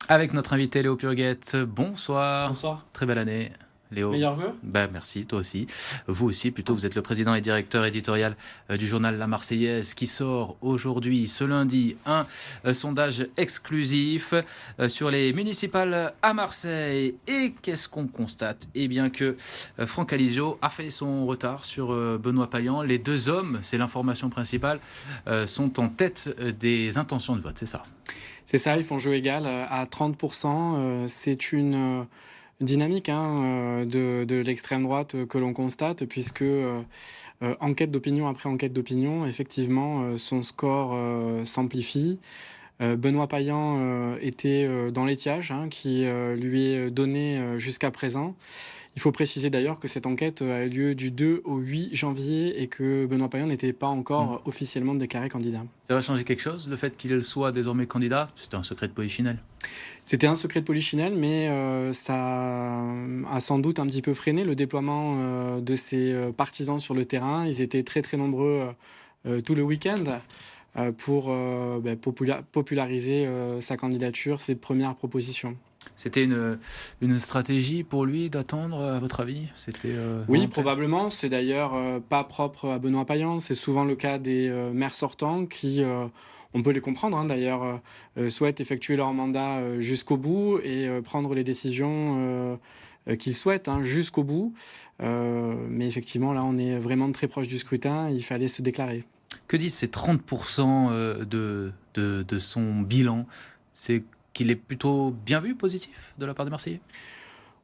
Avec notre invité Léo Purguette. Bonsoir. Bonsoir. Très belle année, Léo. Meilleurs vœux? Merci, toi aussi. Vous aussi, plutôt, vous êtes le président et directeur éditorial du journal La Marseillaise qui sort aujourd'hui, ce lundi, un sondage exclusif sur les municipales à Marseille. Et qu'est-ce qu'on constate? Eh bien que Franck Alizio a fait son retard sur Benoît Payan. Les deux hommes, c'est l'information principale, sont en tête des intentions de vote, c'est ça? C'est ça, ils font jeu égal à 30%. C'est une dynamique de l'extrême droite que l'on constate, puisque enquête d'opinion après enquête d'opinion, effectivement, son score s'amplifie. Benoît Payan était dans l'étiage qui lui est donné jusqu'à présent. Il faut préciser d'ailleurs que cette enquête a eu lieu du 2 au 8 janvier et que Benoît Payan n'était pas encore officiellement déclaré candidat. Ça va changer quelque chose, le fait qu'il soit désormais candidat? C'était un secret de polichinelle. C'était un secret de polichinelle, mais ça a sans doute un petit peu freiné le déploiement de ses partisans sur le terrain. Ils étaient très très nombreux tout le week-end pour populariser sa candidature, ses premières propositions. C'était une stratégie pour lui d'attendre, à votre avis? C'était Oui, volontaire? probablement. C'est d'ailleurs pas propre à Benoît Payan. C'est souvent le cas des maires sortants qui, on peut les comprendre d'ailleurs, souhaitent effectuer leur mandat jusqu'au bout et prendre les décisions qu'ils souhaitent jusqu'au bout. Mais effectivement, là, on est vraiment très proche du scrutin. Il fallait se déclarer. Que disent ces 30% de son bilan? C'est qu'il est plutôt bien vu, positif, de la part des Marseillais?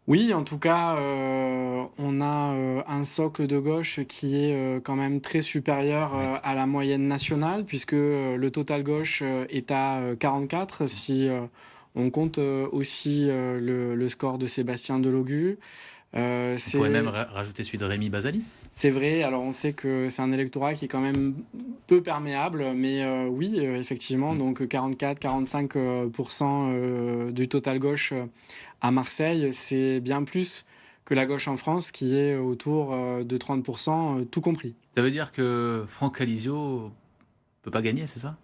Oui, en tout cas, on a un socle de gauche qui est quand même très supérieur à la moyenne nationale, puisque le total gauche est à 44, si on compte aussi le score de Sébastien Delogu. On pourrait même rajouter celui de Rémi Basali. C'est vrai, alors on sait que c'est un électorat qui est quand même peu perméable, mais oui, effectivement, donc 44-45% du total gauche à Marseille, c'est bien plus que la gauche en France qui est autour de 30%, tout compris. Ça veut dire que Franck Alizio peut pas gagner, c'est ça?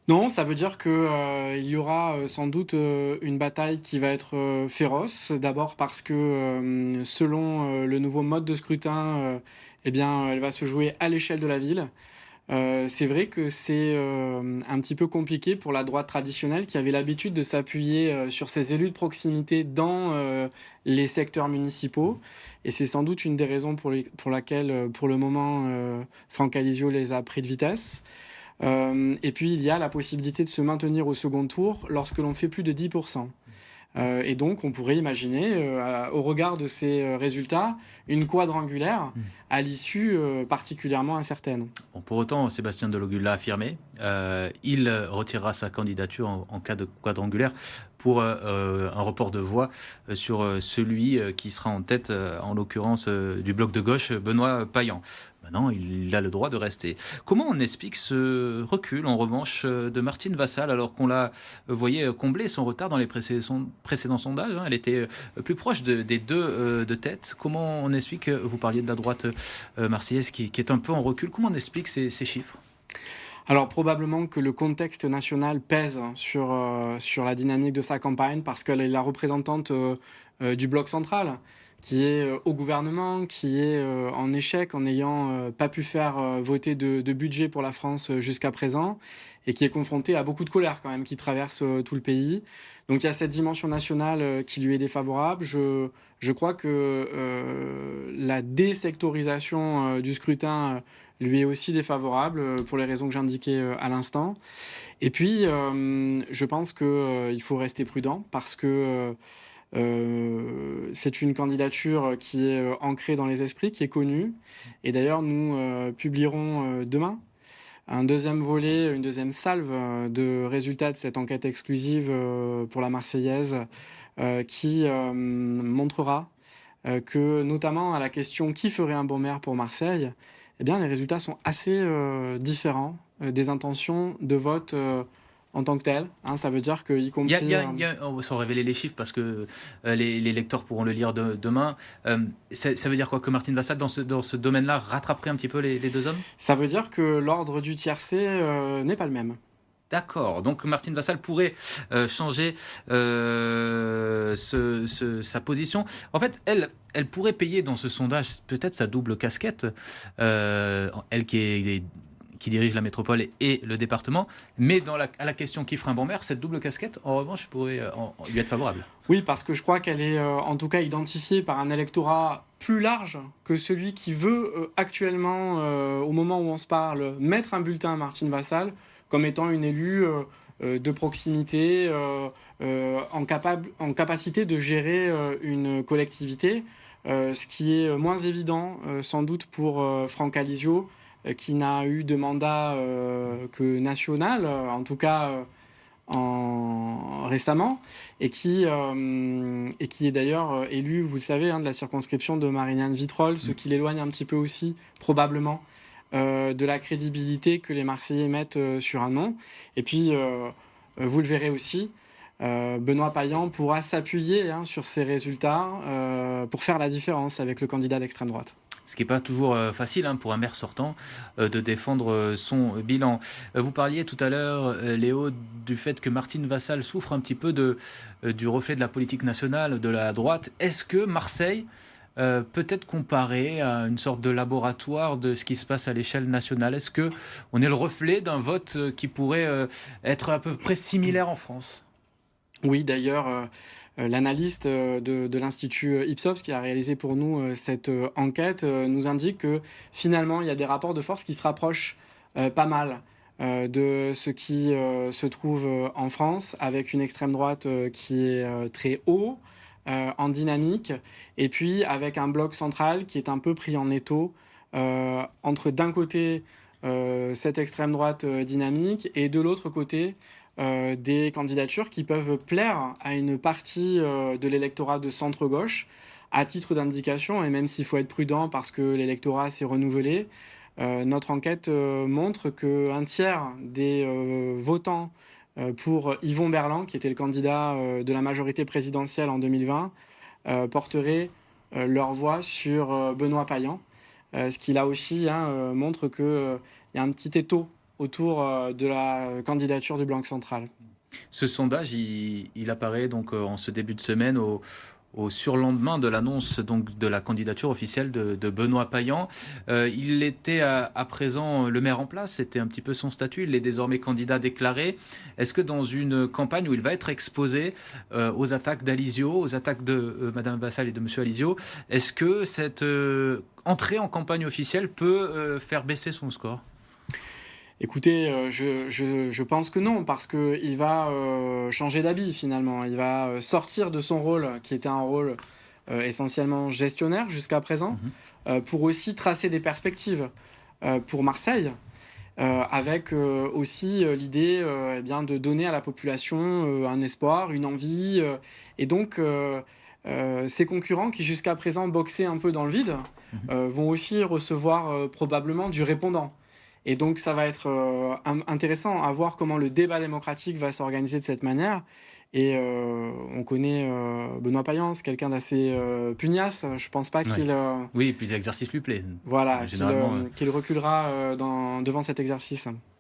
Non, ça veut dire que il y aura sans doute une bataille qui va être féroce. D'abord parce que selon le nouveau mode de scrutin, eh bien, elle va se jouer à l'échelle de la ville. C'est vrai que c'est un petit peu compliqué pour la droite traditionnelle qui avait l'habitude de s'appuyer sur ses élus de proximité dans les secteurs municipaux. Et c'est sans doute une des raisons pour laquelle, pour le moment, Franck Alizio les a pris de vitesse. Et puis, il y a la possibilité de se maintenir au second tour lorsque l'on fait plus de 10%. Et donc, on pourrait imaginer, au regard de ces résultats, une quadrangulaire à l'issue particulièrement incertaine. Bon, pour autant, Sébastien Delogu l'a affirmé. Il retirera sa candidature en cas de quadrangulaire pour un report de voix sur celui qui sera en tête, en l'occurrence du bloc de gauche, Benoît Payan. Maintenant, il a le droit de rester. Comment on explique ce recul, en revanche, de Martine Vassal, alors qu'on l'a, voyez, combler son retard dans les précédents sondages? Elle était plus proche des deux de tête. Comment on explique, vous parliez de la droite marseillaise qui est un peu en recul, comment on explique ces chiffres? Alors probablement que le contexte national pèse sur la dynamique de sa campagne parce qu'elle est la représentante du bloc central qui est au gouvernement, qui est en échec en n'ayant pas pu faire voter de budget pour la France jusqu'à présent et qui est confrontée à beaucoup de colère quand même qui traverse tout le pays. Donc il y a cette dimension nationale qui lui est défavorable. Je crois que la désectorisation du scrutin lui est aussi défavorable pour les raisons que j'indiquais à l'instant. Et puis, je pense qu'il faut rester prudent parce que c'est une candidature qui est ancrée dans les esprits, qui est connue. Et d'ailleurs, nous publierons demain un deuxième volet, une deuxième salve de résultats de cette enquête exclusive pour la Marseillaise qui montrera que, notamment à la question qui ferait un bon maire pour Marseille, eh bien, les résultats sont assez différents des intentions de vote en tant que telles. Ça veut dire qu'y compris... Sans révéler les chiffres, parce que les lecteurs pourront le lire demain, ça veut dire quoi? Que Martine Vassal, dans ce domaine-là, rattraperait un petit peu les deux hommes? Ça veut dire que l'ordre du tiercé n'est pas le même. D'accord, donc Martine Vassal pourrait changer sa position. En fait, elle pourrait payer dans ce sondage peut-être sa double casquette, elle qui dirige la métropole et le département, mais à la question qui fera un bon maire, cette double casquette, en revanche, pourrait lui être favorable. Oui, parce que je crois qu'elle est en tout cas identifiée par un électorat plus large que celui qui veut actuellement, au moment où on se parle, mettre un bulletin à Martine Vassal comme étant une élue de proximité, en capacité de gérer une collectivité, ce qui est moins évident sans doute pour Franck Alizio, qui n'a eu de mandat que national, en tout cas récemment, et qui est d'ailleurs élu, vous le savez, hein, de la circonscription de Marignane-Vitrolles, ce qui l'éloigne un petit peu aussi, probablement, de la crédibilité que les Marseillais mettent sur un nom. Et puis, vous le verrez aussi, Benoît Payan pourra s'appuyer sur ces résultats pour faire la différence avec le candidat d'extrême droite. Ce qui n'est pas toujours facile pour un maire sortant de défendre son bilan. Vous parliez tout à l'heure, Léo, du fait que Martine Vassal souffre un petit peu du reflet de la politique nationale, de la droite. Est-ce que Marseille peut être comparé à une sorte de laboratoire de ce qui se passe à l'échelle nationale? Est-ce qu'on est le reflet d'un vote qui pourrait être à peu près similaire en France? Oui, d'ailleurs, l'analyste de l'Institut Ipsos qui a réalisé pour nous cette enquête nous indique que finalement, il y a des rapports de force qui se rapprochent pas mal de ce qui se trouve en France, avec une extrême droite qui est très haut, en dynamique, et puis avec un bloc central qui est un peu pris en étau entre d'un côté cette extrême droite dynamique et de l'autre côté des candidatures qui peuvent plaire à une partie de l'électorat de centre-gauche. À titre d'indication, et même s'il faut être prudent parce que l'électorat s'est renouvelé, notre enquête montre qu'un tiers des votants pour Yvon Berland, qui était le candidat de la majorité présidentielle en 2020, porteraient leur voix sur Benoît Payan. Ce qui là aussi montre qu'il y a un petit étau autour de la candidature du Bloc central. Ce sondage, il apparaît donc en ce début de semaine au surlendemain de l'annonce donc de la candidature officielle de Benoît Payan. Il était à présent le maire en place, c'était un petit peu son statut, il est désormais candidat déclaré. Est-ce que dans une campagne où il va être exposé aux attaques d'Alizio, aux attaques de Madame Vassal et de Monsieur Alizio, est-ce que cette entrée en campagne officielle peut faire baisser son score ? Écoutez, je pense que non, parce qu'il va changer d'habit finalement. Il va sortir de son rôle, qui était un rôle essentiellement gestionnaire jusqu'à présent, pour aussi tracer des perspectives pour Marseille, avec aussi l'idée de donner à la population un espoir, une envie. Et donc, ses concurrents qui jusqu'à présent boxaient un peu dans le vide vont aussi recevoir probablement du répondant. Et donc, ça va être intéressant à voir comment le débat démocratique va s'organiser de cette manière. Et on connaît Benoît Payan, c'est quelqu'un d'assez pugnace. Je pense pas qu'il... Oui, et puis l'exercice lui plaît. Voilà, Généralement, qu'il reculera devant cet exercice.